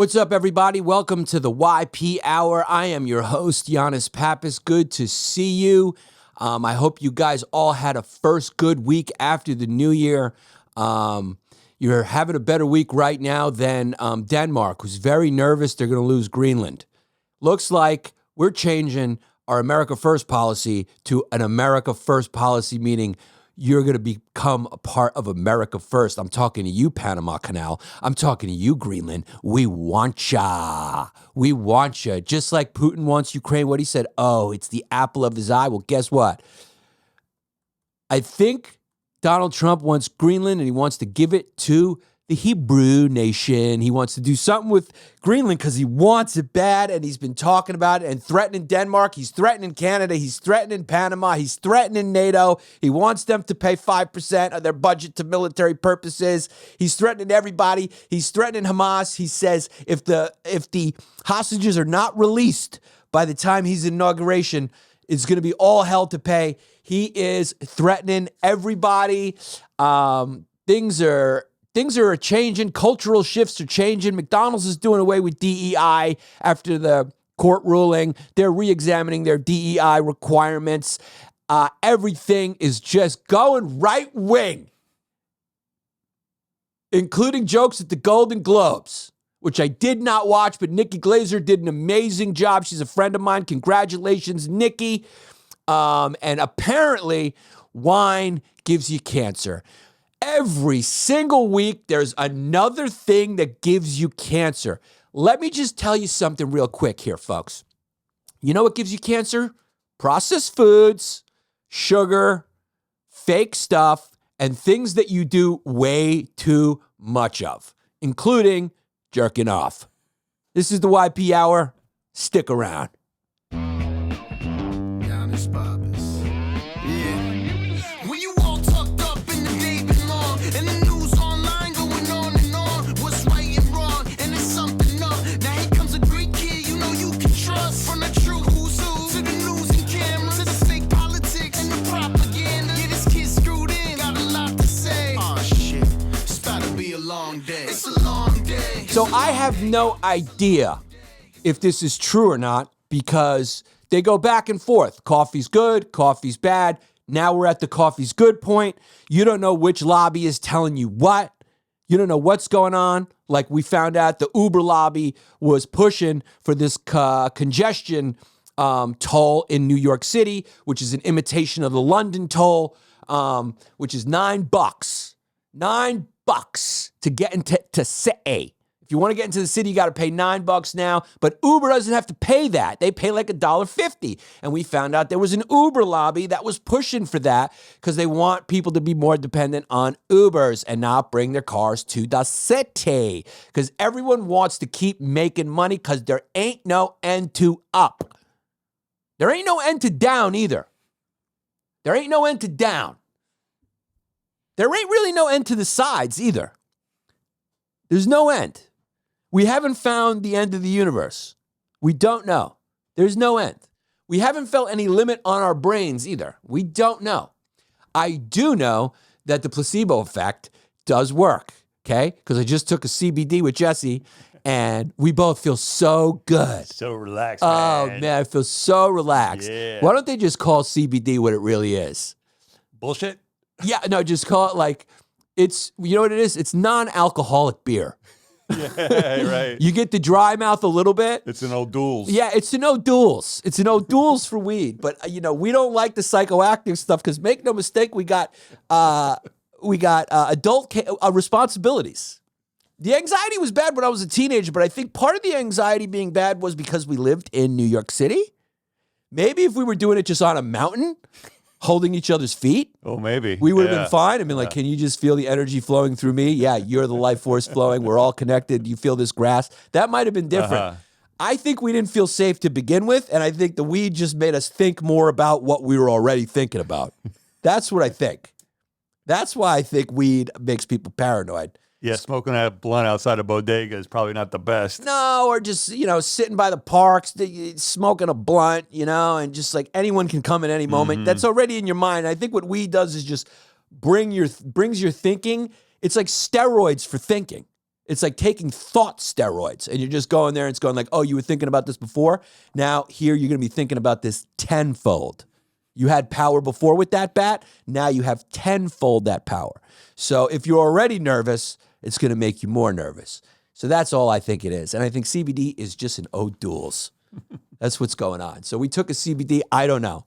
What's up, everybody? Welcome to the YP Hour. I am your host, Yannis Pappas. Good to see you. I hope you guys all had a first good week after the new year. You're having a better week right now than Denmark, who's very nervous they're going to lose Greenland. Looks like we're changing our America First policy to an America First policy, meaning you're going to become a part of America First. I'm talking to you, Panama Canal. I'm talking to you, Greenland. We want ya. We want ya. Just like Putin wants Ukraine. What he said, oh, it's the apple of his eye. Well, guess what? I think Donald Trump wants Greenland and he wants to give it to the Hebrew nation. He wants to do something with Greenland because he wants it bad, and he's been talking about it and threatening Denmark. He's threatening Canada. He's threatening Panama. He's threatening NATO. He wants them to pay 5% of their budget to military purposes. He's threatening everybody. He's threatening Hamas. He says if the hostages are not released by the time he's inauguration, it's going to be all hell to pay. He is threatening everybody. Things are changing. Cultural shifts are changing. McDonald's is doing away with DEI after the court ruling. They're re-examining their DEI requirements. Everything is just going right wing, including jokes at the Golden Globes, which I did not watch, but Nikki Glaser did an amazing job. She's a friend of mine. Congratulations, Nikki. And apparently, wine gives you cancer. Every single week, there's another thing that gives you cancer. Let me just tell you something real quick here, folks. You know what gives you cancer? Processed foods, sugar, fake stuff, and things that you do way too much of, including jerking off. This is the YP Hour. Stick around. Yannis, Pappas. Yeah. When you all tucked up in the day belong, and the news online going on and on, what's right and wrong, and it's something up. Now here comes a great kid you know you can trust. From the true who's who to the news and cameras, to the fake politics and the propaganda. Yeah, this kid's screwed in, got a lot to say. Aw, shit, it's about to be a long day. It's a long day. So I have no idea if this is true or not, because they go back and forth. Coffee's good, coffee's bad. Now we're at the coffee's good point. You don't know which lobby is telling you what. You don't know what's going on. Like we found out the Uber lobby was pushing for this congestion toll in New York City, which is an imitation of the London toll, which is $9. $9 to get into city. If you want to get into the city, you got to pay $9 now. But Uber doesn't have to pay that. They pay like $1.50. And we found out there was an Uber lobby that was pushing for that because they want people to be more dependent on Ubers and not bring their cars to the city. Because everyone wants to keep making money because there ain't no end to up. There ain't no end to down either. There ain't no end to down. There ain't really no end to the sides either. There's no end. We haven't found the end of the universe. We don't know. There's no end. We haven't felt any limit on our brains either. We don't know. I do know that the placebo effect does work, okay? Because I just took a CBD with Jesse, and we both feel so good. So relaxed, Oh, man. man, I feel so relaxed. Yeah. Why don't they just call CBD what it really is? Bullshit? Yeah, no, just call it like, it's, you know what it is? It's non-alcoholic beer. Yeah, right. You get the dry mouth a little bit. It's an old duels. Yeah, it's an O'Doul's. It's an O'Doul's for weed. But, we don't like the psychoactive stuff because make no mistake, we got adult responsibilities. The anxiety was bad when I was a teenager, but I think part of the anxiety being bad was because we lived in New York City. Maybe if we were doing it just on a mountain, holding each other's feet, Oh, maybe. we would have been fine. I mean, like, can you just feel the energy flowing through me? Yeah, you're the life force flowing. We're all connected. You feel this grass. That might have been different. I think we didn't feel safe to begin with, and I think the weed just made us think more about what we were already thinking about. That's what I think. That's why I think weed makes people paranoid. Yeah, smoking that blunt outside a bodega is probably not the best. No, or just, sitting by the parks, smoking a blunt, and just like anyone can come at any moment. Mm-hmm. That's already in your mind. I think what weed does is just brings your thinking. It's like steroids for thinking. It's like taking thought steroids, and you're just going there and it's going like, oh, you were thinking about this before? Now here you're going to be thinking about this tenfold. You had power before with that bat. Now you have tenfold that power. So if you're already nervous, it's going to make you more nervous. So that's all I think it is. And I think CBD is just an O'Doul's. That's what's going on. So we took a CBD. I don't know.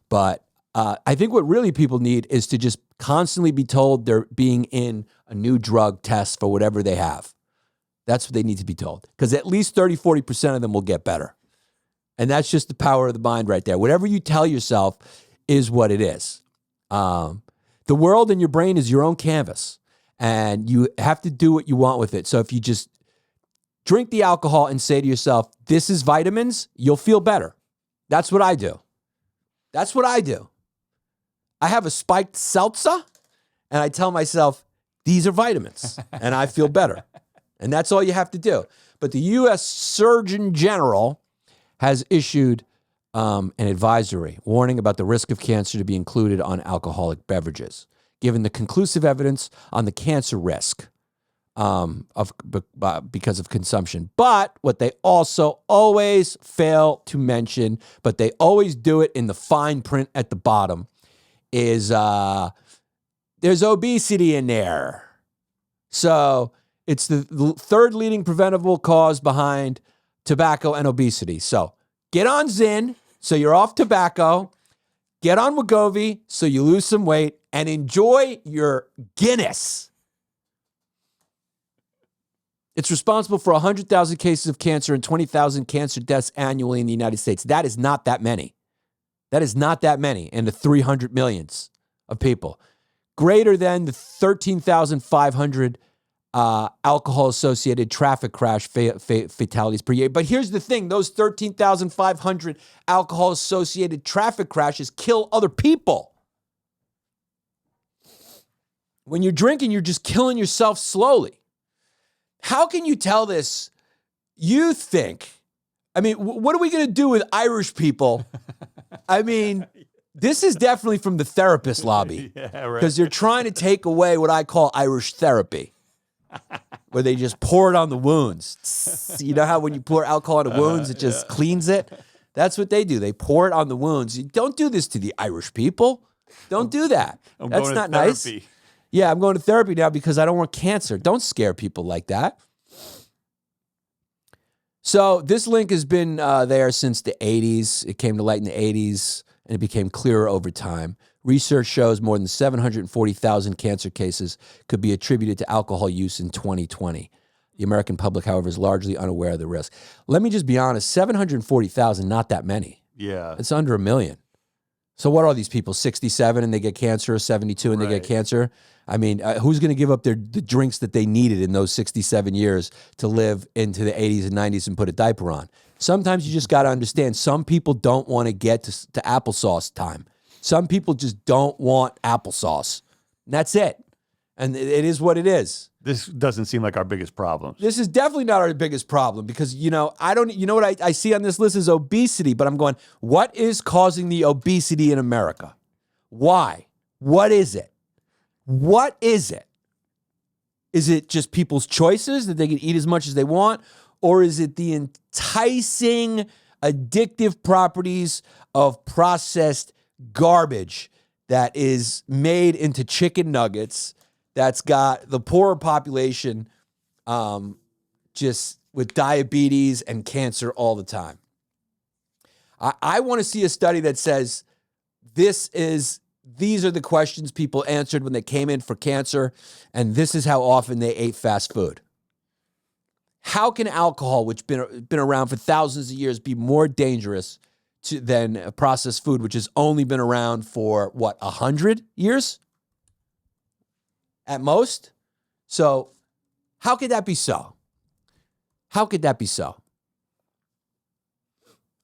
But I think what really people need is to just constantly be told they're being in a new drug test for whatever they have. That's what they need to be told. Because at least 30, 40% of them will get better. And that's just the power of the mind right there. Whatever you tell yourself is what it is. The world in your brain is your own canvas. And you have to do what you want with it. So if you just drink the alcohol and say to yourself, this is vitamins, you'll feel better. That's what I do. That's what I do. I have a spiked seltzer, and I tell myself, these are vitamins, and I feel better. And that's all you have to do. But the U.S. Surgeon General has issued an advisory warning about the risk of cancer to be included on alcoholic beverages, given the conclusive evidence on the cancer risk because of consumption. But what they also always fail to mention, but they always do it in the fine print at the bottom, is there's obesity in there. So it's the third leading preventable cause behind tobacco and obesity. So get on Zyn, so you're off tobacco. Get on Wegovy, so you lose some weight, and enjoy your Guinness. It's responsible for 100,000 cases of cancer and 20,000 cancer deaths annually in the United States. That is not that many. That is not that many in the 300 millions of people. Greater than the 13,500 alcohol-associated traffic crash fatalities per year. But here's the thing. Those 13,500 alcohol-associated traffic crashes kill other people. When you're drinking, you're just killing yourself slowly. How can you tell this? You think, I mean, what are we going to do with Irish people? I mean, this is definitely from the therapist lobby. Yeah, right. Because they're trying to take away what I call Irish therapy, where they just pour it on the wounds. You know how when you pour alcohol on the wounds, it just cleans it? That's what they do. They pour it on the wounds. You don't do this to the Irish people. Don't do that. That's not nice. Yeah, I'm going to therapy now because I don't want cancer. Don't scare people like that. So this link has been there since the 80s. It came to light in the 80s, and it became clearer over time. Research shows more than 740,000 cancer cases could be attributed to alcohol use in 2020. The American public, however, is largely unaware of the risk. Let me just be honest, 740,000, not that many. Yeah. It's under 1 million. So what are these people, 67 and they get cancer, 72 and they get cancer? I mean, who's going to give up the drinks that they needed in those 67 years to live into the 80s and 90s and put a diaper on? Sometimes you just got to understand, some people don't want to get to applesauce time. Some people just don't want applesauce. And that's it. And it is what it is. This doesn't seem like our biggest problem. This is definitely not our biggest problem because, you know what I see on this list is obesity, but I'm going, what is causing the obesity in America? Why? What is it? What is it? Is it just people's choices that they can eat as much as they want? Or is it the enticing, addictive properties of processed garbage that is made into chicken nuggets that's got the poorer population just with diabetes and cancer all the time? I want to see a study that says these are the questions people answered when they came in for cancer, and this is how often they ate fast food. How can alcohol, which been around for thousands of years, be more dangerous than processed food, which has only been around for, 100 years? At most? So how could that be so? How could that be so?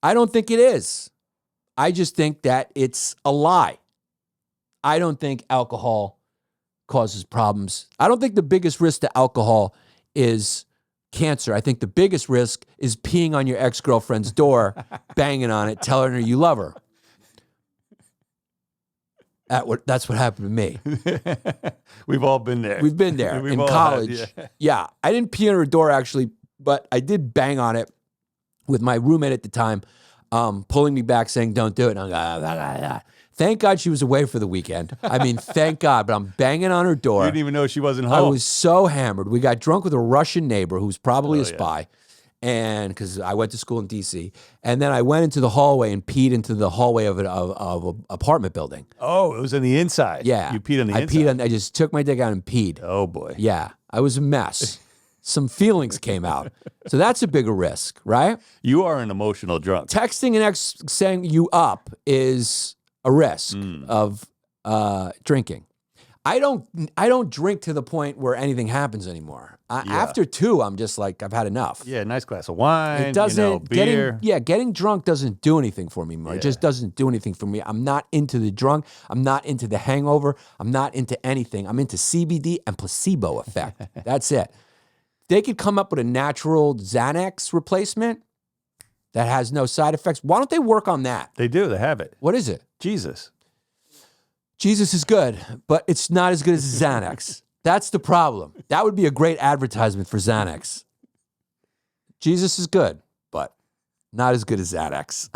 I don't think it is. I just think that it's a lie. I don't think alcohol causes problems. I don't think the biggest risk to alcohol is cancer. I think the biggest risk is peeing on your ex-girlfriend's door, banging on it, telling her you love her. That's what happened to me. We've all been there. We've been there We've in all had, college. Yeah. I didn't pee on her door actually, but I did bang on it with my roommate at the time, pulling me back saying, don't do it. And I'm like, thank God she was away for the weekend. I mean, thank God, but I'm banging on her door. You didn't even know she wasn't I home. was so hammered. We got drunk with a Russian neighbor who's probably a spy. And because I went to school in D.C. And then I went into the hallway and peed into the hallway of an apartment building. Oh, it was on the inside. Yeah. You peed on the inside. I just took my dick out and peed. Oh, boy. Yeah. I was a mess. Some feelings came out. So that's a bigger risk, right? You are an emotional drunk. Texting an ex saying you up is a risk of drinking. I don't drink to the point where anything happens anymore. After 2, I'm just like, I've had enough. Yeah, nice glass of wine, It doesn't, beer. getting drunk doesn't do anything for me anymore. Yeah. It just doesn't do anything for me. I'm not into the drunk. I'm not into the hangover. I'm not into anything. I'm into CBD and placebo effect. That's it. They could come up with a natural Xanax replacement that has no side effects. Why don't they work on that? They do. They have it. What is it? Jesus. Jesus is good, but it's not as good as Xanax. That's the problem. That would be a great advertisement for Xanax. Jesus is good, but not as good as Xanax.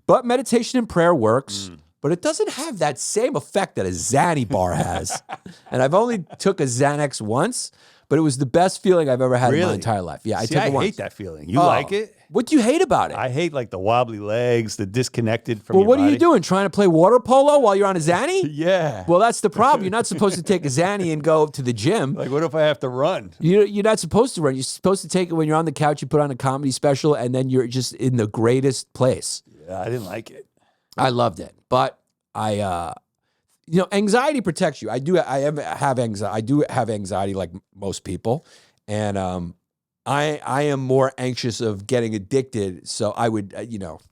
But meditation and prayer works, but it doesn't have that same effect that a Xanny bar has. And I've only took a Xanax once, but it was the best feeling I've ever had in my Really? entire life. Yeah, See, I took it once. hate that feeling. You Oh. like it? What do you hate about it? I hate like the wobbly legs, the disconnected from Well, your what are body. you doing? Trying to play water polo while you're on a Xanny? Yeah. Well, that's the problem. You're not supposed to take a Xanny and go to the gym. Like, what if I have to run? You're not supposed to run. You're supposed to take it when you're on the couch, you put on a comedy special, and then you're just in the greatest place. Yeah, I didn't like it. I loved it. But anxiety protects you. I have anxiety. I do have anxiety like most people. And I am more anxious of getting addicted. So I would,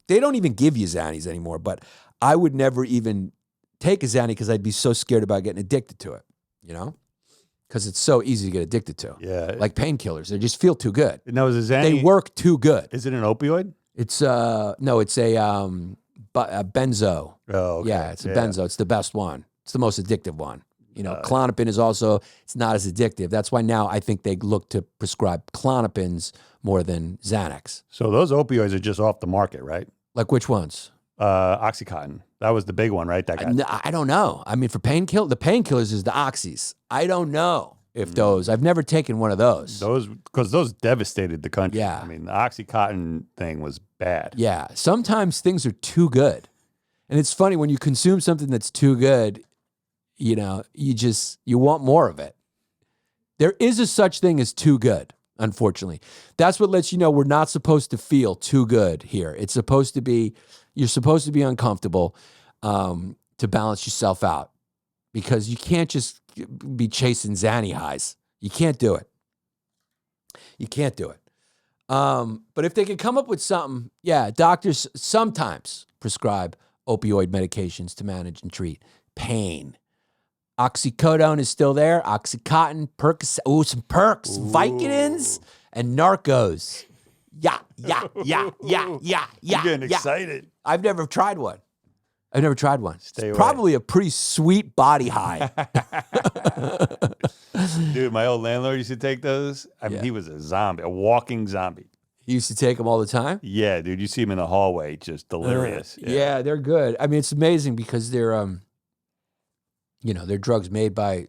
they don't even give you Xannies anymore, but I would never even take a Xanny because I'd be so scared about getting addicted to it, because it's so easy to get addicted to. Yeah. Like painkillers. They just feel too good. Now, is a Xanny, They work too good. Is it an opioid? It's, no, it's a benzo. Oh, okay. Yeah, it's a benzo. It's the best one. It's the most addictive one. Klonopin is also, it's not as addictive. That's why now I think they look to prescribe Klonopins more than Xanax. So those opioids are just off the market, right? Like which ones? Oxycontin. That was the big one, right? That guy. I don't know. I mean, for the painkillers is the oxys. I don't know if those, I've never taken one of those. Because those devastated the country. Yeah. I mean, the Oxycontin thing was bad. Yeah. Sometimes things are too good. And it's funny when you consume something that's too good, you want more of it. There is a such thing as too good, unfortunately. That's what lets you know we're not supposed to feel too good here. It's supposed to be, you're supposed to be uncomfortable to balance yourself out, because you can't just be chasing Xanny highs. You can't do it. You can't do it. But if they could come up with something, doctors sometimes prescribe opioid medications to manage and treat pain. Oxycodone is still there. Oxycontin, Percocet, some Perks, Vicodins, and Narcos. Yeah. You're getting excited. I've never tried one. Stay away. It's probably a pretty sweet body high. Dude, my old landlord used to take those. I mean, he was a zombie, a walking zombie. He used to take them all the time. Yeah, dude. You see him in the hallway, just delirious. Yeah, they're good. I mean, it's amazing because they're they're drugs made by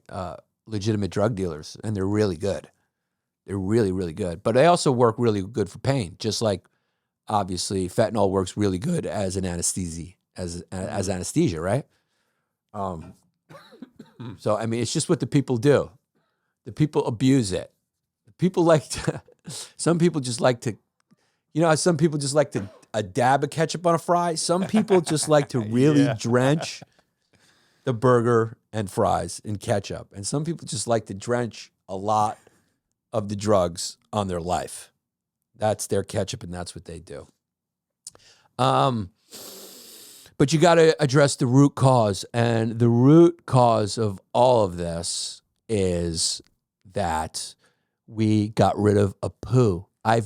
legitimate drug dealers, and they're really good. They're really, really good. But they also work really good for pain, just like, obviously, fentanyl works really good as an anesthesia, as anesthesia, right? So, I mean, it's just what the people do. The people abuse it. People like to, some people just like to, some people just like to a dab of ketchup on a fry. Some people just like to really drench the burger and fries in ketchup. And some people just like to drench a lot of the drugs on their life. That's their ketchup, and that's what they do. But you got to address the root cause. And the root cause of all of this is that we got rid of a poo. I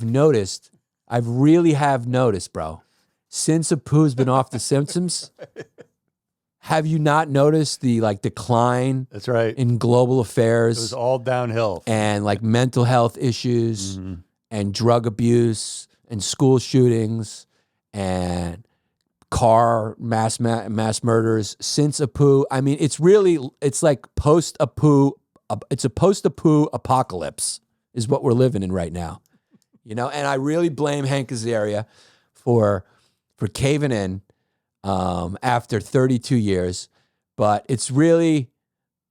really have noticed, bro. since Apu's been off The Simpsons, have you not noticed the decline That's right. in global affairs? It was all downhill. And mental health issues and drug abuse and school shootings and car mass murders since Apu. I mean, it's like post-Apu. It's a post-Apu apocalypse is what we're living in right now. And I really blame Hank Azaria for caving in after 32 years. But it's really,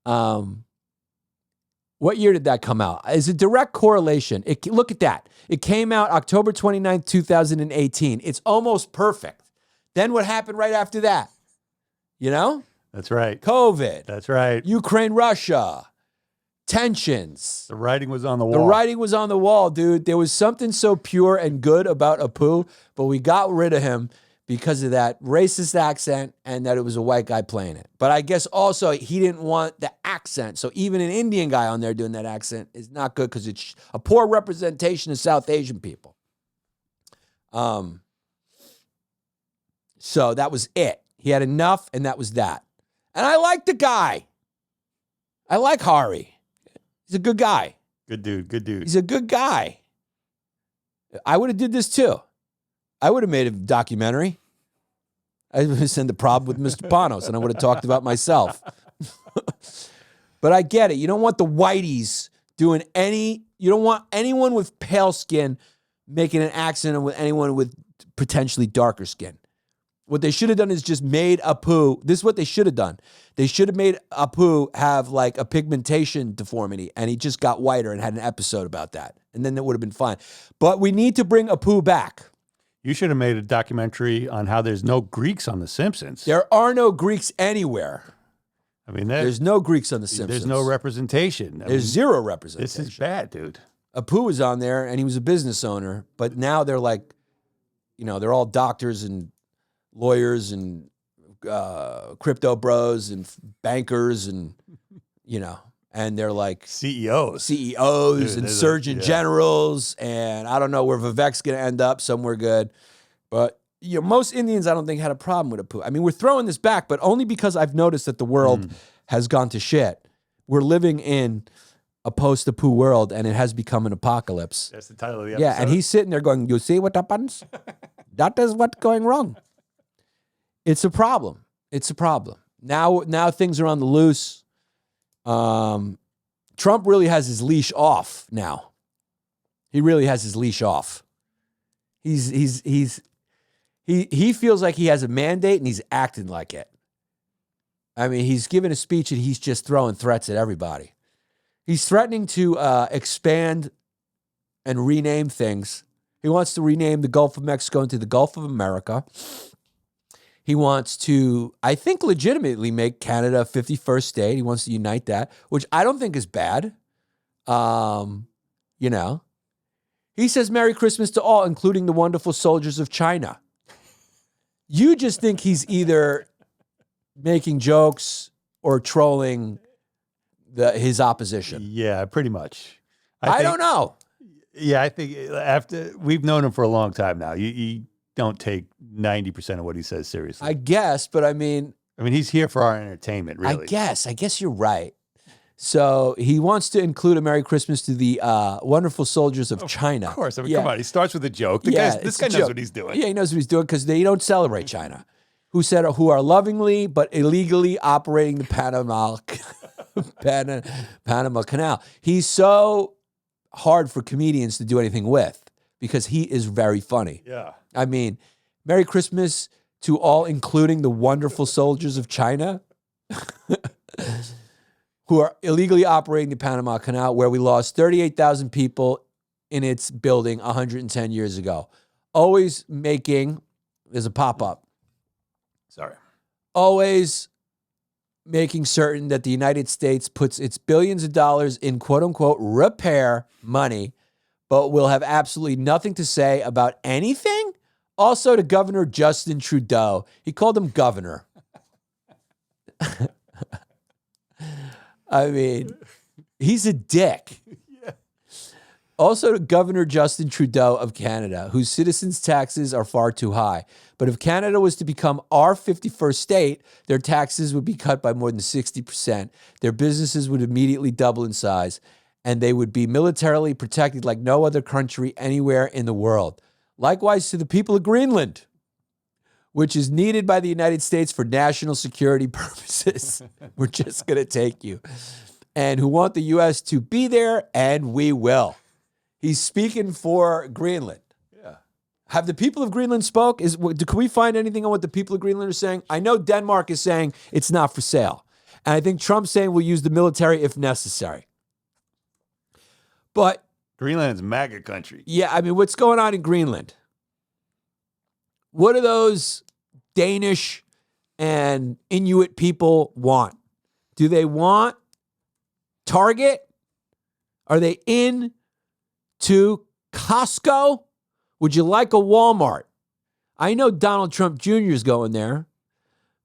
what year did that come out? Is a direct correlation. Look at that. It came out October 29th, 2018. It's almost perfect. Then what happened right after that? That's right. COVID. That's right. Ukraine, Russia. Tensions. The writing was on the wall. The writing was on the wall, dude. There was something so pure and good about Apu, but we got rid of him because of that racist accent and that it was a white guy playing it. But I guess also he didn't want the accent. So even an Indian guy on there doing that accent is not good because it's a poor representation of South Asian people. So that was it. He had enough, and that was that. And I like the guy. I like Hari. He's a good guy. Good dude. Good dude. He's a good guy. I would have did this too. I would have made a documentary. I would have sent the problem with Mr. Panos, and I would have talked about myself. But I get it. You don't want the whiteys doing you don't want anyone with pale skin making an accent with anyone with potentially darker skin. What they should have done is just made Apu. This is what they should have done. They should have made Apu have a pigmentation deformity, and he just got whiter and had an episode about that. And then it would have been fine. But we need to bring Apu back. You should have made a documentary on how there's no Greeks on The Simpsons. There are no Greeks anywhere. I mean, there's no Greeks on The Simpsons. There's no representation. There's zero representation. This is bad, dude. Apu was on there, and he was a business owner. But now they're they're all doctors and lawyers and crypto bros and bankers and and they're CEOs Dude, and surgeon yeah. generals, and I don't know where Vivek's going to end up, somewhere good. But most Indians I don't think had a problem with Apu. I mean, we're throwing this back, but only because I've noticed that the world has gone to shit. We're living in a post-Apu world, and it has become an apocalypse. That's the title of the episode. Yeah, and he's sitting there going, "You see what happens? That is what's going wrong." It's a problem. It's a problem. Now things are on the loose. Trump really has his leash off now. He really has his leash off. He feels like he has a mandate and he's acting like it. I mean, he's giving a speech and he's just throwing threats at everybody. He's threatening to expand and rename things. He wants to rename the Gulf of Mexico into the Gulf of America. He wants to, I think, legitimately make Canada a 51st state. He wants to unite that, which I don't think is bad. He says Merry Christmas to all, including the wonderful soldiers of China. You just think he's either making jokes or trolling his opposition. Yeah, pretty much. I don't know. Yeah, I think after we've known him for a long time now. You don't take 90% of what he says seriously. I guess, but I mean, he's here for our entertainment, really. I guess you're right. So he wants to include a Merry Christmas to the wonderful soldiers of China. Of course. Come on. He starts with a joke. This guy knows what he's doing. Yeah, he knows what he's doing because they don't celebrate China. Who are lovingly but illegally operating the Panama Canal. He's so hard for comedians to do anything with because he is very funny. Yeah. I mean, Merry Christmas to all, including the wonderful soldiers of China who are illegally operating the Panama Canal, where we lost 38,000 people in its building 110 years ago. There's a pop-up. Sorry. Always making certain that the United States puts its billions of dollars in quote-unquote repair money, but will have absolutely nothing to say about anything. Also to Governor Justin Trudeau. He called him governor. I mean, he's a dick. Also to Governor Justin Trudeau of Canada, whose citizens' taxes are far too high. But if Canada was to become our 51st state, their taxes would be cut by more than 60%. Their businesses would immediately double in size, and they would be militarily protected like no other country anywhere in the world. Likewise to the people of Greenland, which is needed by the United States for national security purposes. We're just going to take you. And who want the U.S. to be there, and we will. He's speaking for Greenland. Yeah. Have the people of Greenland spoke? Can we find anything on what the people of Greenland are saying? I know Denmark is saying it's not for sale. And I think Trump's saying we'll use the military if necessary. But Greenland's MAGA country. yeah, I mean, what's going on in Greenland? What do those Danish and Inuit people want? Do they want Target? Are they in to Costco? Would you like a Walmart? I know Donald Trump Jr. is going there,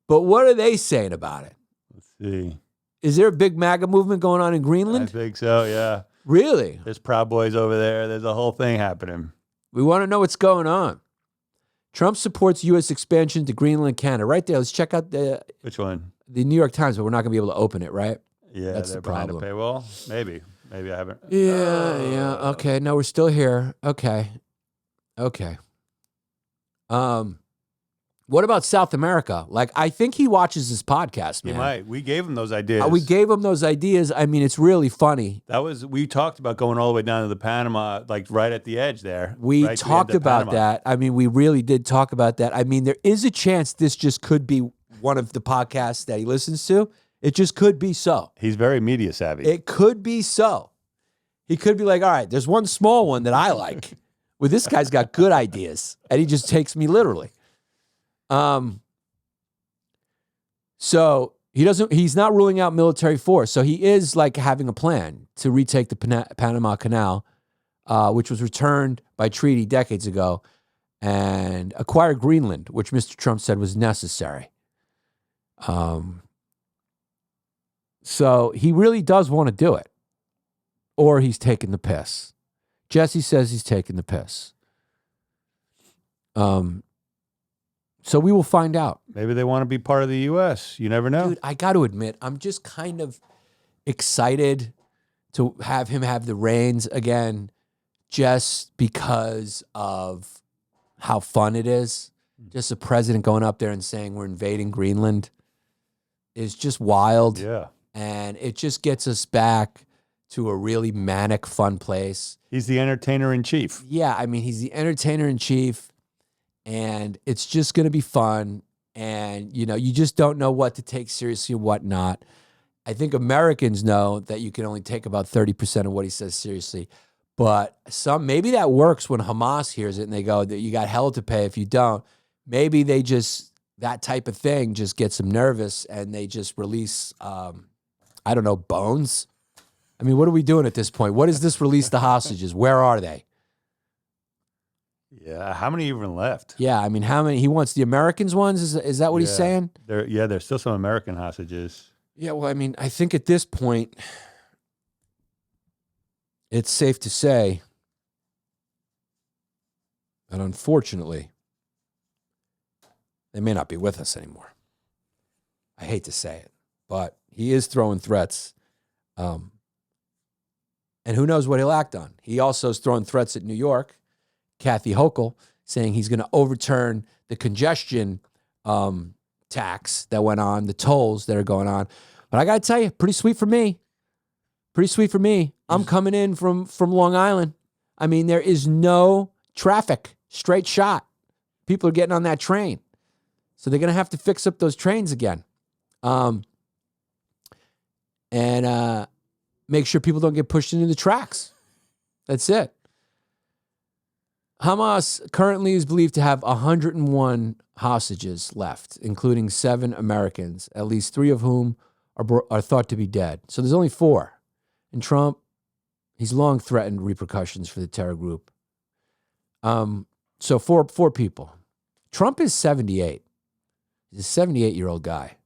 but what are they saying about it? Let's see. Is there a big MAGA movement going on in I Greenland? think so, yeah. Really? There's Proud Boys over there. There's a whole thing happening. We want to know what's going on. Trump supports U.S. expansion to Greenland, Canada. Right there. Let's check out the Which one? New York Times, but we're not going to be able to open it, right? Yeah, That's they're the behind a problem. paywall. Maybe. Maybe I haven't. Yeah. Okay. No, we're still here. Okay. What about South America? Like, I think he watches this podcast, You man. might. We gave him those ideas. We gave him those ideas. I mean, it's really funny. We talked about going all the way down to the Panama, like right at the edge there. We right to the talked end of about Panama. that. I mean, we really did talk about that. I mean, there is a chance this just could be one of the podcasts that he listens to. It just could be so. He's very media savvy. It could be so. He could be like, all right, there's one small one that I like. Well, this guy's got good ideas, and he just takes me literally. So he's not ruling out military force. So he is like having a plan to retake the Panama Canal, which was returned by treaty decades ago, and acquire Greenland, which Mr. Trump said was necessary. So he really does want to do it, or he's taking the piss. Jesse says he's taking the piss. So we will find out. Maybe they want to be part of the U.S. You never know. Dude, I got to admit, I'm just kind of excited to have him have the reins again, just because of how fun it is. Just a president going up there and saying we're invading Greenland is just wild. Yeah. And it just gets us back to a really manic, fun place. He's the entertainer in chief. Yeah, I mean, he's the entertainer in chief. And it's just going to be fun. And, you know, you just don't know what to take seriously and what not. I think Americans know that you can only take about 30% of what he says seriously. But maybe that works when Hamas hears it and they go, that you got hell to pay if you don't. Maybe they just, that type of thing just gets them nervous and they just release, I don't know, bones. I mean, what are we doing at this point? What is this release the hostages? Where are they? Yeah. How many even left? Yeah, I mean, how many? He wants the Americans ones? Is that what he's saying? There's still some American hostages. Yeah, well, I mean, I think at this point, it's safe to say that unfortunately, they may not be with us anymore. I hate to say it, but he is throwing threats. And who knows what he'll act on. He also is throwing threats at New York. Kathy Hochul saying he's going to overturn the congestion tax that went on, the tolls that are going on. But I got to tell you, pretty sweet for me. Pretty sweet for me. I'm coming in from Long Island. I mean, there is no traffic, straight shot. People are getting on that train. So they're going to have to fix up those trains again. And make sure people don't get pushed into the tracks. That's it. Hamas currently is believed to have 101 hostages left, including 7 Americans, at least 3 of whom are thought to be dead. So there's only 4. And Trump, he's long threatened repercussions for the terror group. So 4 people. Trump is 78. He's a 78-year-old guy.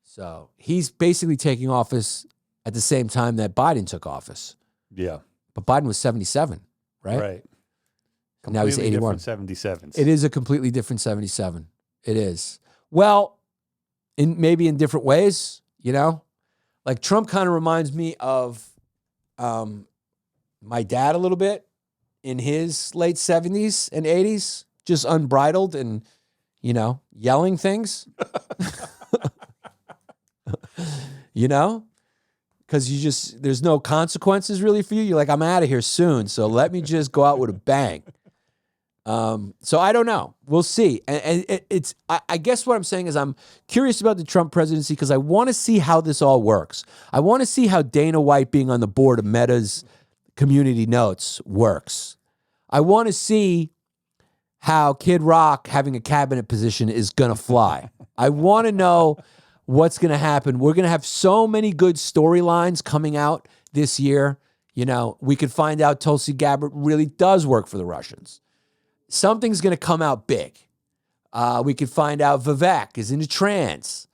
So he's basically taking office at the same time that Biden took office. Yeah. But Biden was 77, right? Right. Now he's Completely 81. different 77s. It is a completely different 77. It is. Well, maybe in different ways, you know? Like Trump kind of reminds me of my dad a little bit in his late 70s and 80s, just unbridled and, you know, yelling things. You know? Because there's no consequences really for you. You're like, I'm out of here soon, so let me just go out with a bang. So I don't know. We'll see. And I guess what I'm saying is I'm curious about the Trump presidency because I want to see how this all works. I want to see how Dana White being on the board of Meta's Community Notes works. I want to see how Kid Rock having a cabinet position is going to fly. I want to know what's going to happen. We're going to have so many good storylines coming out this year. You know, we could find out Tulsi Gabbard really does work for the Russians. Something's going to come out big. We could find out Vivek is into trans.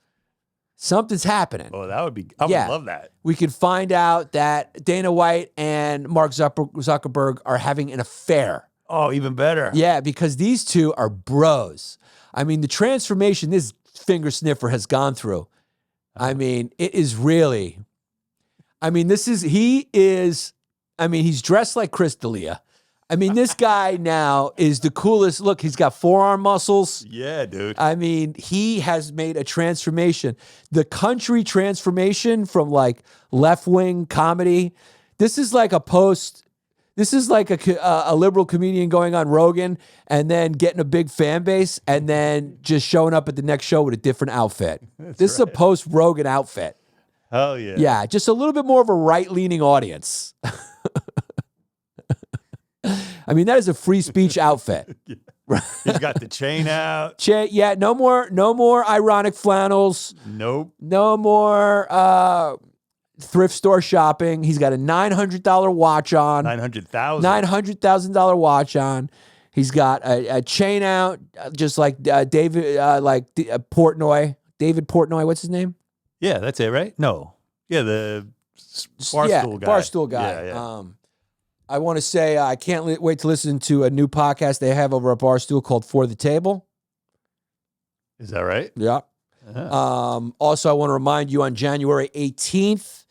Something's happening. Oh, that would be, I would love that. We could find out that Dana White and Mark Zuckerberg are having an affair. Oh, even better. Yeah, because these two are bros. I mean, the transformation this finger sniffer has gone through. I mean, it is really, I mean, he's dressed like Chris D'Elia. I mean, this guy now is the coolest. Look, he's got forearm muscles. Yeah, dude. I mean, he has made a transformation. The country transformation from like left-wing comedy. This is like a liberal comedian going on Rogan and then getting a big fan base and then just showing up at the next show with a different outfit. This is a post-Rogan outfit. Hell yeah. Yeah, just a little bit more of a right-leaning audience. I mean, that is a free speech outfit. He's got the chain out. Yeah, no more ironic flannels. Nope. No more thrift store shopping. He's got a $900 watch on. $900,000 watch on. He's got a chain out, just like David Portnoy. David Portnoy, what's his name? Yeah, that's it, right? No. Yeah, the Barstool guy. Barstool guy. Yeah. I want to say I can't wait to listen to a new podcast they have over at Barstool called For the Table. Is that right? Yeah. Uh-huh. Also, I want to remind you on January 18th,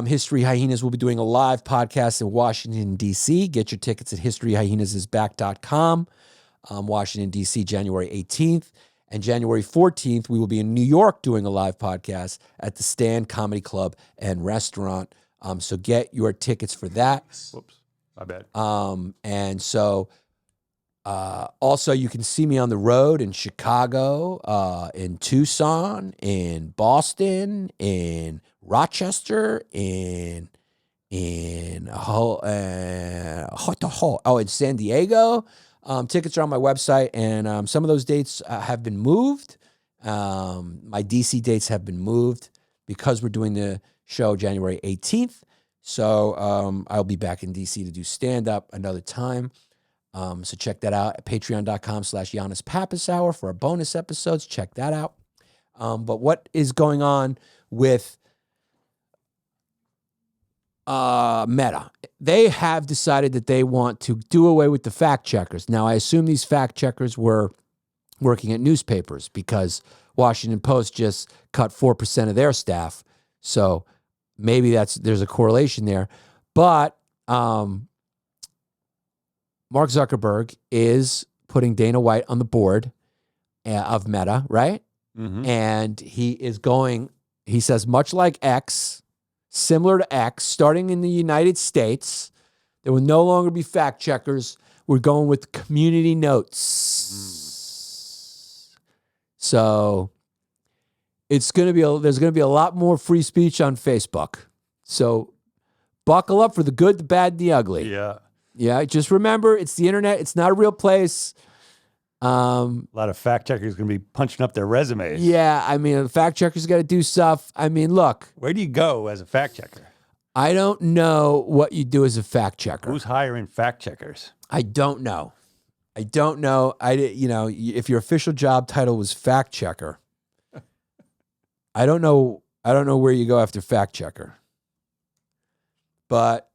History Hyenas will be doing a live podcast in Washington, D.C. Get your tickets at historyhyenasisback.com. Washington, D.C., January 18th. And January 14th, we will be in New York doing a live podcast at the Stand Comedy Club and Restaurant. So get your tickets for that. Whoops, my bad. And so also you can see me on the road in Chicago, in Tucson, in Boston, in Rochester, in San Diego. Tickets are on my website, and some of those dates have been moved. My DC dates have been moved because we're doing the show January 18th. So I'll be back in DC to do stand-up another time. So check that out at patreon.com/Yannis Pappas Hour for our bonus episodes. Check that out. But what is going on with Meta? They have decided that they want to do away with the fact checkers. Now, I assume these fact checkers were working at newspapers because Washington Post just cut 4% of their staff. So maybe there's a correlation there. But Mark Zuckerberg is putting Dana White on the board of Meta, right? Mm-hmm. And he says, much like X, similar to X, starting in the United States, there will no longer be fact checkers. We're going with community notes. So there's going to be a lot more free speech on Facebook. So buckle up for the good, the bad, and the ugly. Yeah. Yeah. Just remember, it's the internet. It's not a real place. A lot of fact checkers going to be punching up their resumes. Yeah. I mean, fact checkers got to do stuff. I mean, look. Where do you go as a fact checker? I don't know what you do as a fact checker. Who's hiring fact checkers? I don't know. If your official job title was fact checker, I don't know where you go after fact checker. But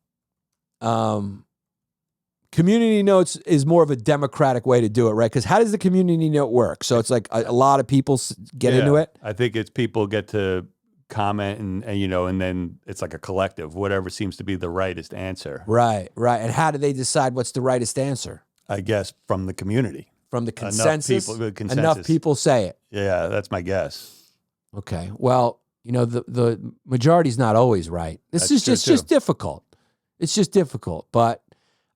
Community notes is more of a democratic way to do it, right? Because how does the community note work? So it's like a lot of people get into it. I think it's people get to comment and you know, and then it's like a collective, whatever seems to be the rightest answer. Right. And how do they decide what's the rightest answer? I guess from the community. From the consensus? Consensus. Enough people say it. Yeah, that's my guess. Okay. Well, you know, the majority's not always right. This is just difficult. It's just difficult. But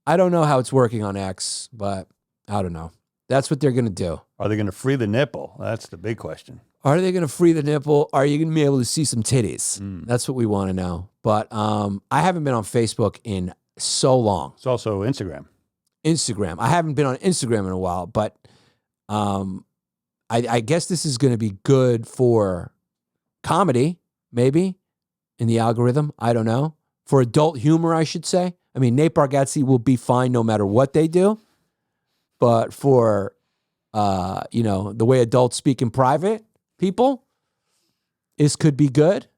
I don't know how it's working on X, but I don't know. That's what they're going to do. Are they going to free the nipple? That's the big question. Are they going to free the nipple? Are you going to be able to see some titties? That's what we want to know. But I haven't been on Facebook in so long. It's also Instagram. I haven't been on Instagram in a while, but I guess this is going to be good for comedy, maybe, in the algorithm. I don't know. For adult humor, I should say. I mean, Nate Bargatze will be fine no matter what they do. But for, you know, the way adults speak in private, people, this could be good.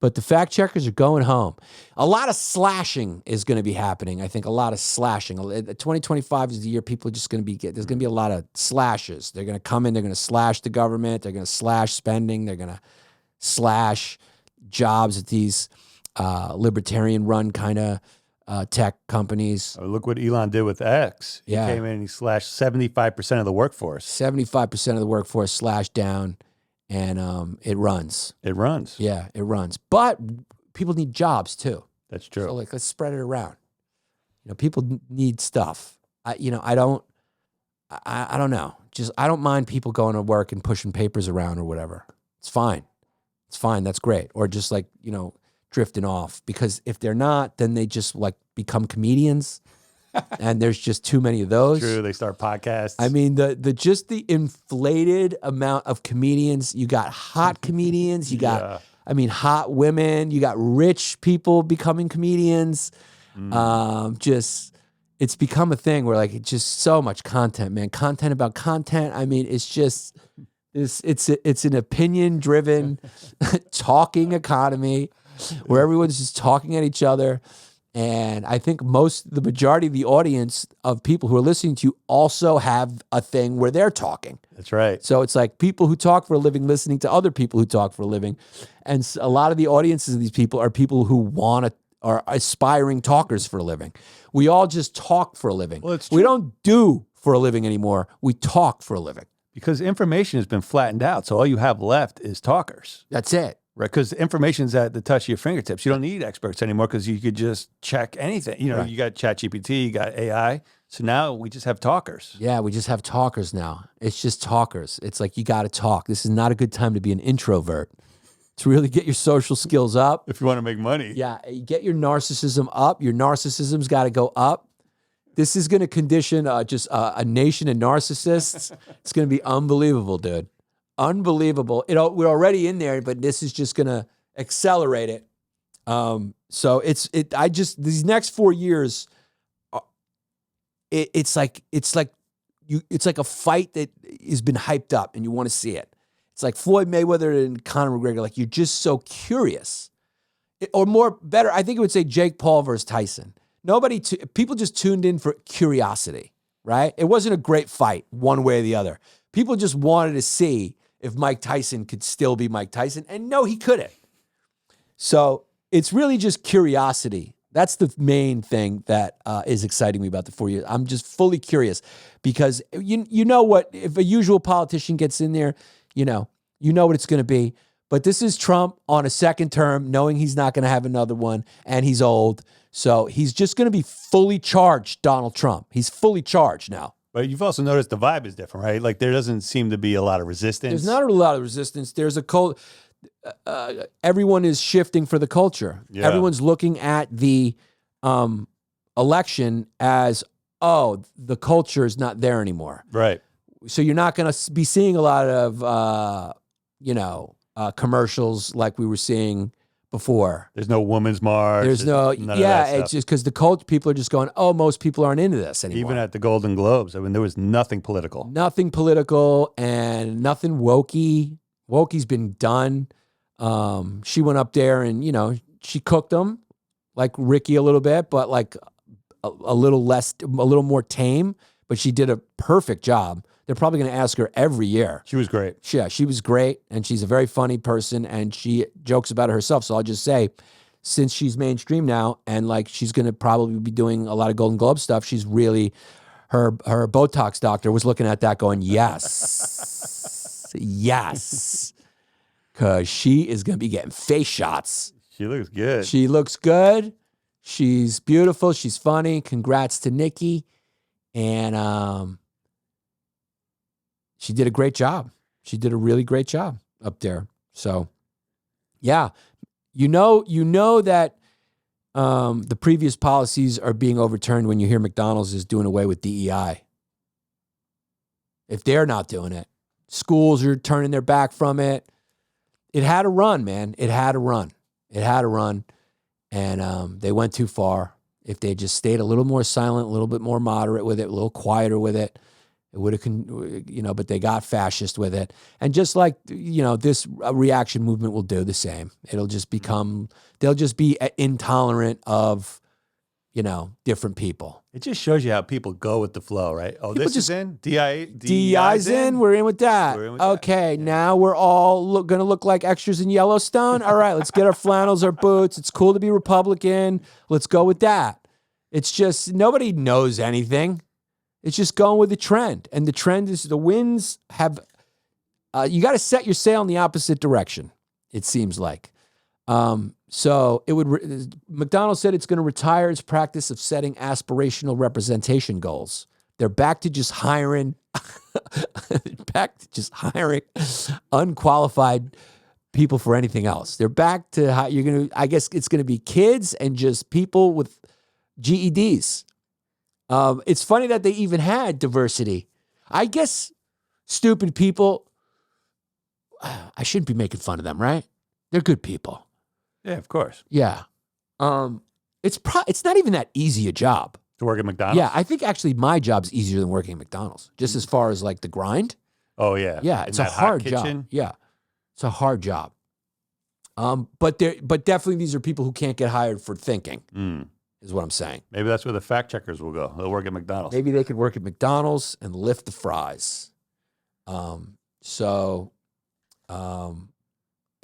But the fact checkers are going home. A lot of slashing is going to be happening. I think a lot of slashing. 2025 is the year people are just going to be, there's going to be a lot of slashes. They're going to come in, they're going to slash the government, they're going to slash spending, they're going to slash jobs at these libertarian-run kind of tech companies. Oh, look what Elon did with X. He came in and he slashed 75% of the workforce. 75% of the workforce slashed down, and it runs. It runs. Yeah, it runs. But people need jobs too. That's true. So like, let's spread it around. You know, people need stuff. I don't know. Just I don't mind people going to work and pushing papers around or whatever. It's fine. It's fine. That's great. Or just like, you know, drifting off, because if they're not, then they just like become comedians, and there's just too many of those. True, they start podcasts. I mean, the inflated amount of comedians. You got hot comedians. You got, I mean, hot women. You got rich people becoming comedians. Just it's become a thing where like it's just so much content, man. Content about content. I mean, it's just it's an opinion driven talking economy, where everyone's just talking at each other. And I think the majority of the audience of people who are listening to you also have a thing where they're talking. That's right. So it's like people who talk for a living listening to other people who talk for a living. And a lot of the audiences of these people are people who are aspiring talkers for a living. We all just talk for a living. Well, it's true. We don't do for a living anymore. We talk for a living. Because information has been flattened out. So all you have left is talkers. That's it. Right, because information's at the touch of your fingertips. You don't need experts anymore because you could just check anything. You know, Right. You got ChatGPT, you got AI. So now we just have talkers. Yeah, we just have talkers now. It's just talkers. It's like you got to talk. This is not a good time to be an introvert. To really get your social skills up. If you want to make money. Yeah, you get your narcissism up. Your narcissism's got to go up. This is going to condition just a nation of narcissists. It's going to be unbelievable, dude. Unbelievable. We're already in there, but this is just going to accelerate it. So these next 4 years, it's like a fight that has been hyped up and you want to see it. It's like Floyd Mayweather and Conor McGregor. Like, you're just so curious. Better, I think it would say Jake Paul versus Tyson. People just tuned in for curiosity, right? It wasn't a great fight one way or the other. People just wanted to see if Mike Tyson could still be Mike Tyson. And no, he couldn't. So it's really just curiosity. That's the main thing that is exciting me about the 4 years. I'm just fully curious because you know what, if a usual politician gets in there, you know what it's going to be. But this is Trump on a second term, knowing he's not going to have another one, and he's old. So he's just going to be fully charged, Donald Trump. He's fully charged now. But you've also noticed the vibe is different, right? Like there doesn't seem to be a lot of resistance. There's not a lot of resistance. There's a everyone is shifting for the culture. Yeah. Everyone's looking at the election as, oh, the culture is not there anymore. Right. So you're not going to be seeing a lot of, commercials like we were seeing before. There's no woman's march. There's no, none of yeah, that it's stuff. just because the culture, people are just going, oh, most people aren't into this anymore. Even at the Golden Globes, I mean, there was nothing political. Nothing political and nothing wokey. Wokey's been done. She went up there and, she cooked them like Ricky a little bit, but like a little more tame, but she did a perfect job. They're probably going to ask her every year. She was great. Yeah, she was great, and she's a very funny person, and she jokes about it herself. So I'll just say, since she's mainstream now, and like she's going to probably be doing a lot of Golden Globe stuff, she's really her Botox doctor was looking at that, going, yes, yes, because she is going to be getting face shots. She looks good. She looks good. She's beautiful. She's funny. Congrats to Nikki, and she did a great job. She did a really great job up there. So, yeah, you know that the previous policies are being overturned when you hear McDonald's is doing away with DEI. If they're not doing it, schools are turning their back from it. It had to run, man. It had to run. It had to run, and they went too far. If they just stayed a little more silent, a little bit more moderate with it, a little quieter with it, it would have, but they got fascist with it. And just like, this reaction movement will do the same. It'll just they'll just be intolerant of, different people. It just shows you how people go with the flow, right? Oh, People this is in? DEI's in. We're in with that. We're in with that. Okay, now we're all going to look like extras in Yellowstone. All right, let's get our flannels, our boots. It's cool to be Republican. Let's go with that. It's just, nobody knows anything. It's just going with the trend. And the trend is the winds have, you got to set your sail in the opposite direction, it seems like. So McDonald's said it's going to retire its practice of setting aspirational representation goals. They're back to just hiring, unqualified people for anything else. They're back to how I guess it's going to be kids and just people with GEDs. It's funny that they even had diversity. I guess stupid people, I shouldn't be making fun of them, right? They're good people. Yeah, of course. Yeah. It's not even that easy a job. To work at McDonald's? Yeah, I think actually my job's easier than working at McDonald's, just as far as like the grind. Oh, yeah. Yeah, it's a hard job. Yeah, it's a hard job. But definitely these are people who can't get hired for thinking, is what I'm saying. Maybe that's where the fact checkers will go. They'll work at McDonald's. Maybe they could work at McDonald's and lift the fries.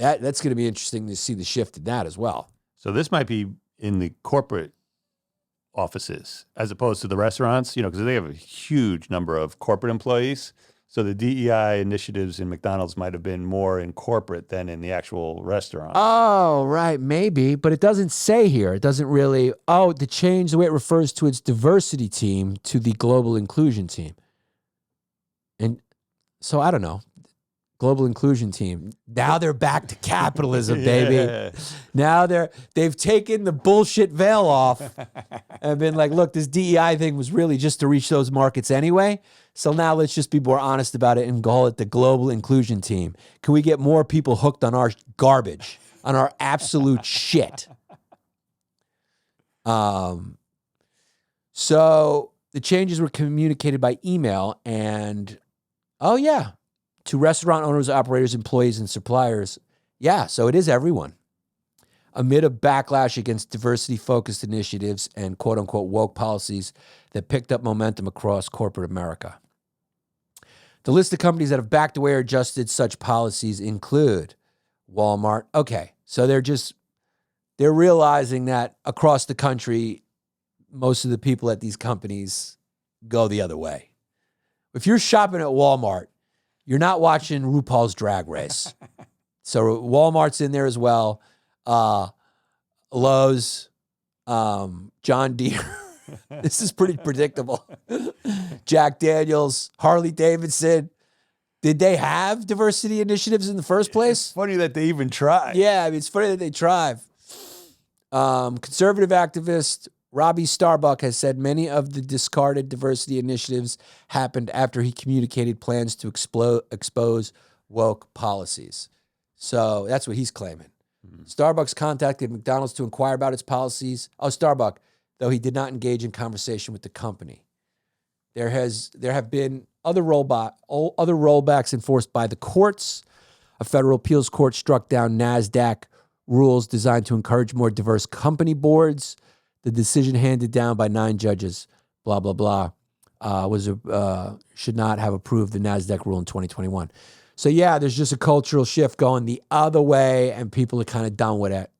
That's going to be interesting to see the shift in that as well. So this might be in the corporate offices as opposed to the restaurants, because they have a huge number of corporate employees. So the DEI initiatives in McDonald's might have been more in corporate than in the actual restaurant. Oh, right, maybe. But it doesn't say here. It doesn't really, the change, the way it refers to its diversity team to the global inclusion team. And so I don't know. Global inclusion team. Now they're back to capitalism, baby. Yeah. Now they've taken the bullshit veil off and been like, look, this DEI thing was really just to reach those markets anyway. So now let's just be more honest about it and call it the global inclusion team. Can we get more people hooked on our garbage, on our absolute shit? So the changes were communicated by email and, to restaurant owners, operators, employees, and suppliers. Yeah, so it is everyone. Amid a backlash against diversity-focused initiatives and quote-unquote woke policies that picked up momentum across corporate America. The list of companies that have backed away or adjusted such policies include Walmart. Okay, so they're realizing that across the country, most of the people at these companies go the other way. If you're shopping at Walmart, you're not watching RuPaul's Drag Race. So Walmart's in there as well. Lowe's, John Deere. This is pretty predictable. Jack Daniels, Harley Davidson. Did they have diversity initiatives in the first place? It's funny that they even tried. Yeah, I mean, it's funny that they tried. Conservative activist Robbie Starbuck has said many of the discarded diversity initiatives happened after he communicated plans to expose woke policies. So that's what he's claiming. Starbucks contacted McDonald's to inquire about its policies. Starbucks, though he did not engage in conversation with the company. There have been other rollbacks enforced by the courts. A federal appeals court struck down NASDAQ rules designed to encourage more diverse company boards. The decision handed down by 9 judges, blah, blah, blah, should not have approved the NASDAQ rule in 2021. So, yeah, there's just a cultural shift going the other way, and people are kind of done with it.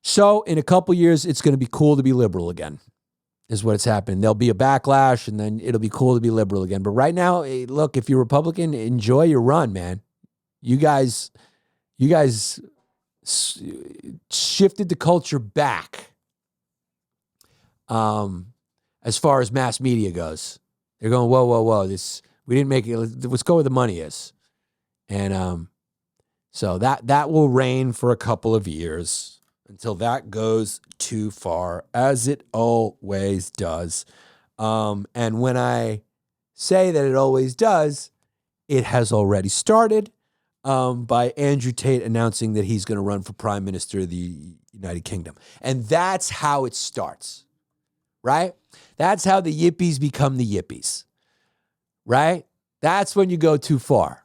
So, in a couple years, it's going to be cool to be liberal again, is what's happening. There'll be a backlash, and then it'll be cool to be liberal again. But right now, look, if you're Republican, enjoy your run, man. You guys shifted the culture back as far as mass media goes. They're going, whoa, whoa, whoa. We didn't make it. Let's go where the money is. And so that will reign for a couple of years until that goes too far, as it always does. And when I say that it always does, it has already started by Andrew Tate announcing that he's going to run for Prime Minister of the United Kingdom. And that's how it starts, right? That's how the yippies become the yippies, right? That's when you go too far.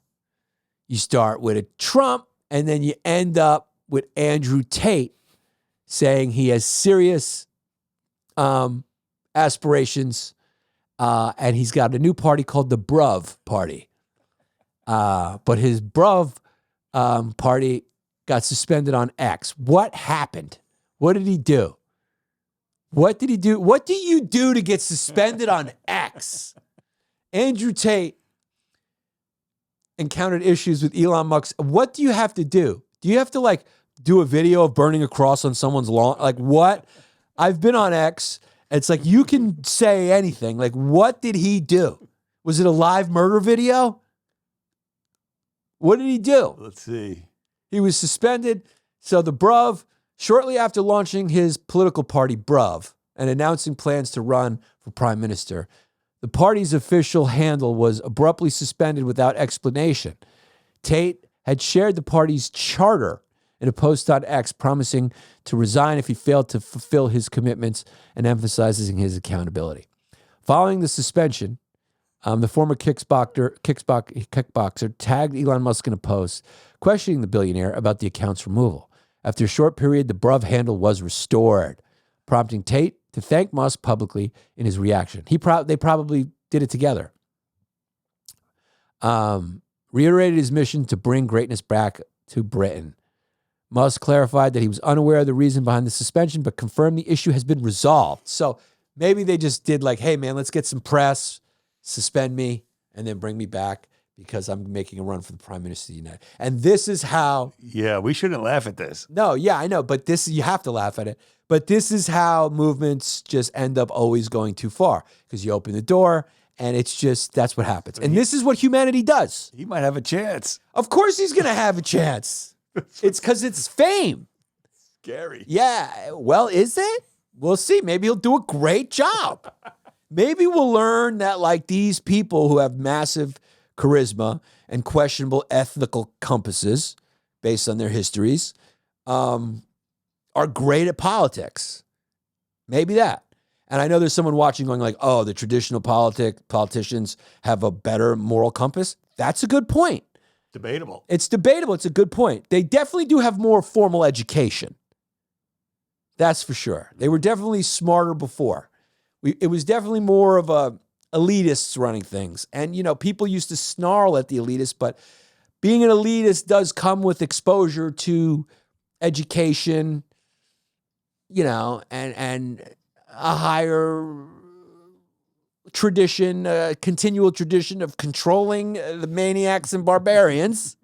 You start with a Trump, and then you end up with Andrew Tate saying he has serious aspirations, and he's got a new party called the Bruv Party. But his Bruv party got suspended on X. What happened? What did he do? What did he do? What do you do to get suspended on X? Andrew Tate encountered issues with Elon Musk. What do you have to do? Do you have to do a video of burning a cross on someone's lawn? Like what? I've been on X. It's like you can say anything. Like what did he do? Was it a live murder video? What did he do? Let's see. He was suspended. So the Bruv, shortly after launching his political party, Bruv, and announcing plans to run for prime minister, the party's official handle was abruptly suspended without explanation. Tate had shared the party's charter in a post on X, promising to resign if he failed to fulfill his commitments and emphasizing his accountability. Following the suspension, the former kickboxer tagged Elon Musk in a post, questioning the billionaire about the account's removal. After a short period, the Bruv handle was restored, prompting Tate to thank Musk publicly in his reaction. They probably did it together. Reiterated his mission to bring greatness back to Britain. Musk clarified that he was unaware of the reason behind the suspension, but confirmed the issue has been resolved. So maybe they just did hey, man, let's get some press, suspend me, and then bring me back because I'm making a run for the Prime Minister of the United. And this is how... Yeah, we shouldn't laugh at this. No, yeah, I know, but you have to laugh at it. But this is how movements just end up always going too far because you open the door and that's what happens. And this is what humanity does. He might have a chance. Of course he's going to have a chance. It's because it's fame. Scary. Yeah, well, is it? We'll see. Maybe he'll do a great job. Maybe we'll learn that these people who have massive charisma and questionable ethical compasses based on their histories are great at politics. Maybe that. And I know there's someone watching going oh, the traditional politicians have a better moral compass. That's a good point. Debatable. It's debatable. It's a good point. They definitely do have more formal education. That's for sure. They were definitely smarter before. It was definitely more of a elitists running things. And, people used to snarl at the elitists, but being an elitist does come with exposure to education, and a higher tradition, a continual tradition of controlling the maniacs and barbarians.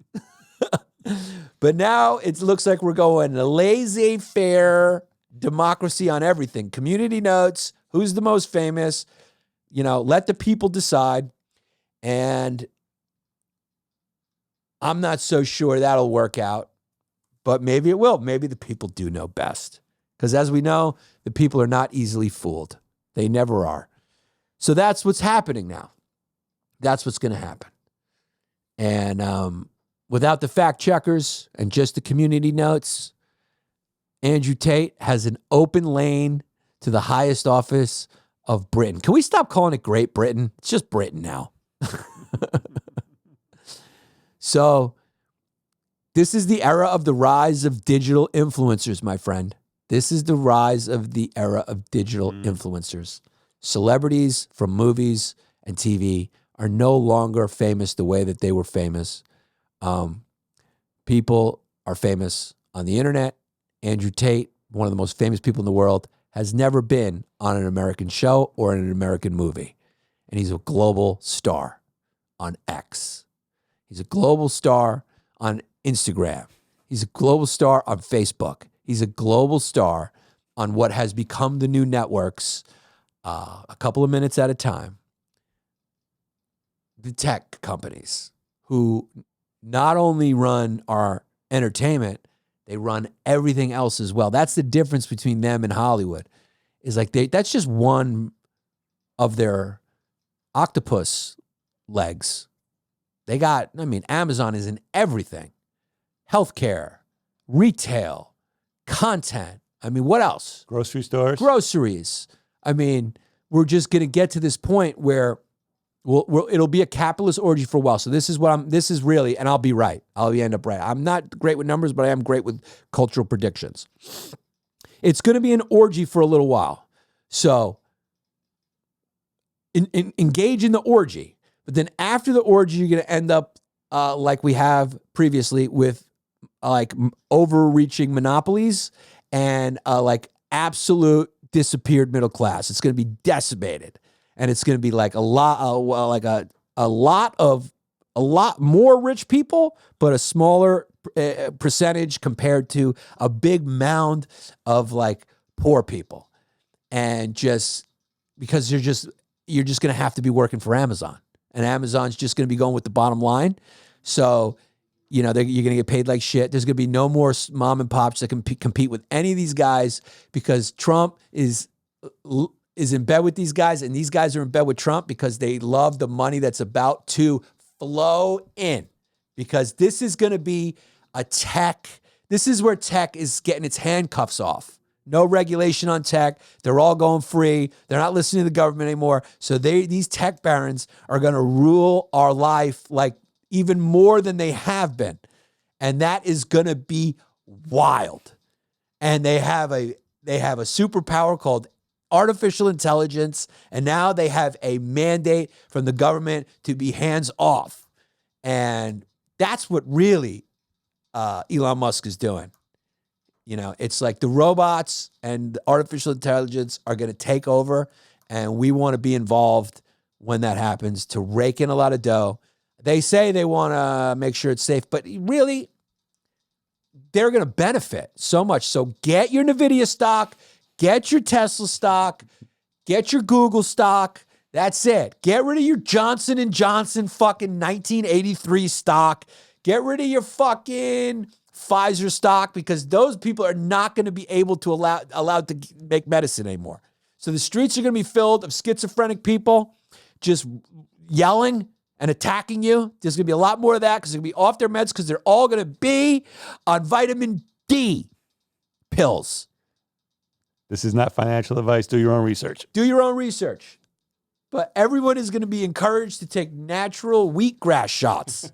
But now it looks like we're going a laissez-faire democracy on everything. Community notes, who's the most famous, let the people decide. And I'm not so sure that'll work out, but maybe it will. Maybe the people do know best. Because as we know, the people are not easily fooled. They never are. So that's what's happening now. That's what's going to happen. And without the fact checkers and just the community notes, Andrew Tate has an open lane to the highest office of Britain. Can we stop calling it Great Britain? It's just Britain now. So this is the era of the rise of digital influencers, my friend. This is the rise of the era of digital influencers. Celebrities from movies and TV are no longer famous the way that they were famous. People are famous on the internet. Andrew Tate, one of the most famous people in the world, has never been on an American show or in an American movie. And he's a global star on X. He's a global star on Instagram. He's a global star on Facebook. He's a global star on what has become the new networks, a couple of minutes at a time. The tech companies who not only run our entertainment, they run everything else as well. That's the difference between them and Hollywood. Is like that's just one of their octopus legs. They got, Amazon is in everything. Healthcare, retail, content. What else? Grocery stores. Groceries. We're just going to get to this point where it'll be a capitalist orgy for a while. So this is really, and I'll be right. I'll end up right. I'm not great with numbers, but I am great with cultural predictions. It's going to be an orgy for a little while. So engage in the orgy. But then after the orgy, you're going to end up like we have previously with like overreaching monopolies and like absolute disappeared middle class. It's going to be decimated. And it's going to be like a lot more rich people, but a smaller percentage compared to a big mound of like poor people. And just because you're just going to have to be working for Amazon, and Amazon's just going to be going with the bottom line. So, you're going to get paid like shit. There's going to be no more mom and pops that can compete with any of these guys because Trump is in bed with these guys, and these guys are in bed with Trump because they love the money that's about to flow in. Because this is going to be this is where tech is getting its handcuffs off. No regulation on tech. They're all going free. They're not listening to the government anymore. So these tech barons are going to rule our life like even more than they have been. And that is going to be wild. And they have a superpower called artificial intelligence, and now they have a mandate from the government to be hands off. And that's what really Elon Musk is doing. It's like the robots and the artificial intelligence are going to take over, and we want to be involved when that happens to rake in a lot of dough. They say they want to make sure it's safe, but really, they're going to benefit so much. So get your NVIDIA stock, get your Tesla stock, get your Google stock. That's it. Get rid of your Johnson & Johnson fucking 1983 stock. Get rid of your fucking Pfizer stock because those people are not going to be able to allowed to make medicine anymore. So the streets are going to be filled of schizophrenic people just yelling and attacking you. There's going to be a lot more of that because they're going to be off their meds because they're all going to be on vitamin D pills. This is not financial advice. Do your own research. Do your own research. But everyone is going to be encouraged to take natural wheatgrass shots.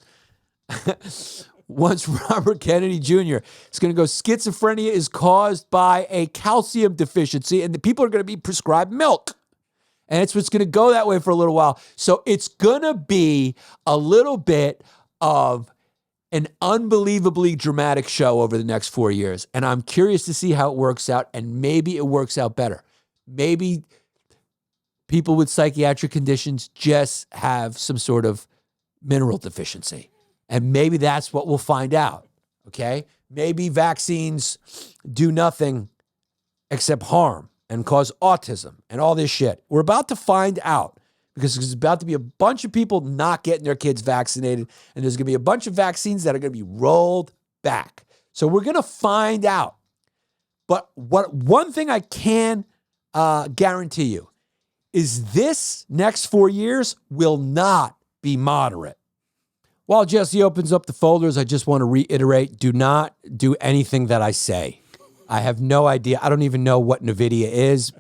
Once Robert Kennedy Jr. is going to go, schizophrenia is caused by a calcium deficiency, and the people are going to be prescribed milk. And it's going to go that way for a little while. So it's going to be a little bit of an unbelievably dramatic show over the next 4 years. And I'm curious to see how it works out, and maybe it works out better. Maybe people with psychiatric conditions just have some sort of mineral deficiency. And maybe that's what we'll find out, okay? Maybe vaccines do nothing except harm and cause autism and all this shit. We're about to find out because there's about to be a bunch of people not getting their kids vaccinated, and there's going to be a bunch of vaccines that are going to be rolled back. So we're going to find out. But one thing I can guarantee you is this next 4 years will not be moderate. While Jesse opens up the folders, I just want to reiterate, do not do anything that I say. I have no idea. I don't even know what NVIDIA is.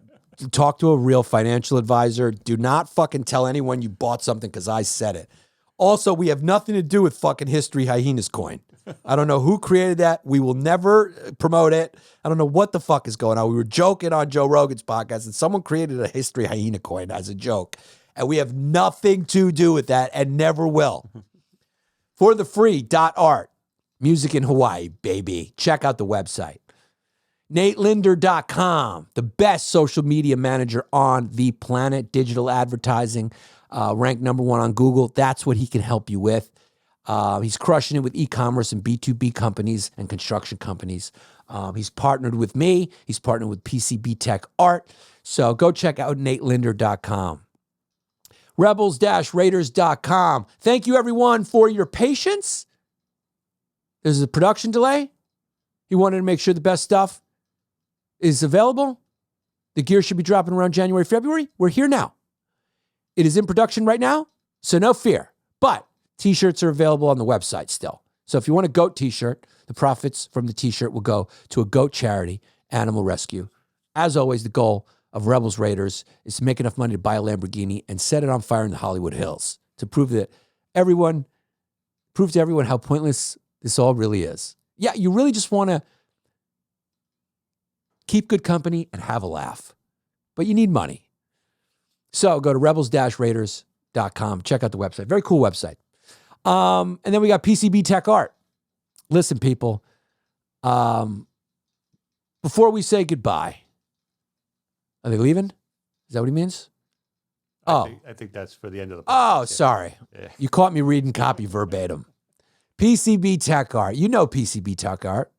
Talk to a real financial advisor. Do not fucking tell anyone you bought something because I said it. Also, we have nothing to do with fucking History Hyenas coin. I don't know who created that. We will never promote it. I don't know what the fuck is going on. We were joking on Joe Rogan's podcast and someone created a history hyena coin as a joke. And we have nothing to do with that and never will. For the free .art, music in Hawaii, baby. Check out the website. NateLinder.com, the best social media manager on the planet, digital advertising, ranked number 1 on Google. That's what he can help you with. He's crushing it with e-commerce and B2B companies and construction companies. He's partnered with me. He's partnered with PCB Tech Art. So go check out NateLinder.com. Rebels-Raiders.com. Thank you, everyone, for your patience. There's a production delay. He wanted to make sure the best stuff is available. The gear should be dropping around January, February. We're here now. It is in production right now, so no fear. But T-shirts are available on the website still. So if you want a goat T-shirt, the profits from the T-shirt will go to a goat charity, Animal Rescue. As always, the goal of Rebels Raiders is to make enough money to buy a Lamborghini and set it on fire in the Hollywood Hills to prove to everyone how pointless this all really is. Yeah, you really just want to keep good company and have a laugh, but you need money. So go to rebels-raiders.com. Check out the website. Very cool website. And then we got PCB Tech Art. Listen, people, before we say goodbye, are they leaving? Is that what he means? I think that's for the end of the Oh, podcast. sorry. Yeah. You caught me reading copy verbatim. PCB Tech Art. You know PCB Tech Art.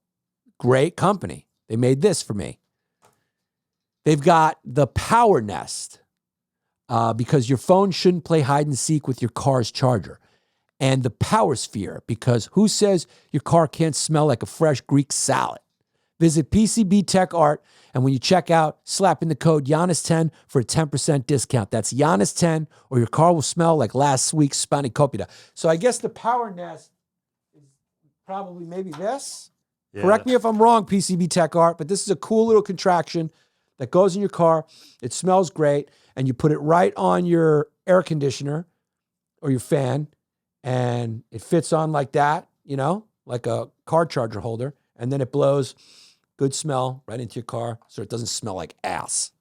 Great company. They made this for me. They've got the Power Nest because your phone shouldn't play hide and seek with your car's charger. And the Power Sphere because who says your car can't smell like a fresh Greek salad? Visit PCB Tech Art, and when you check out, slap in the code Yannis10 for a 10% discount. That's Yannis10, or your car will smell like last week's spanakopita. So I guess the Power Nest is probably maybe this. Yeah. Correct me if I'm wrong, PCB Tech Art, but this is a cool little contraction that goes in your car. It smells great, and you put it right on your air conditioner or your fan, and it fits on like that, you know, like a car charger holder, and then it blows good smell right into your car so it doesn't smell like ass.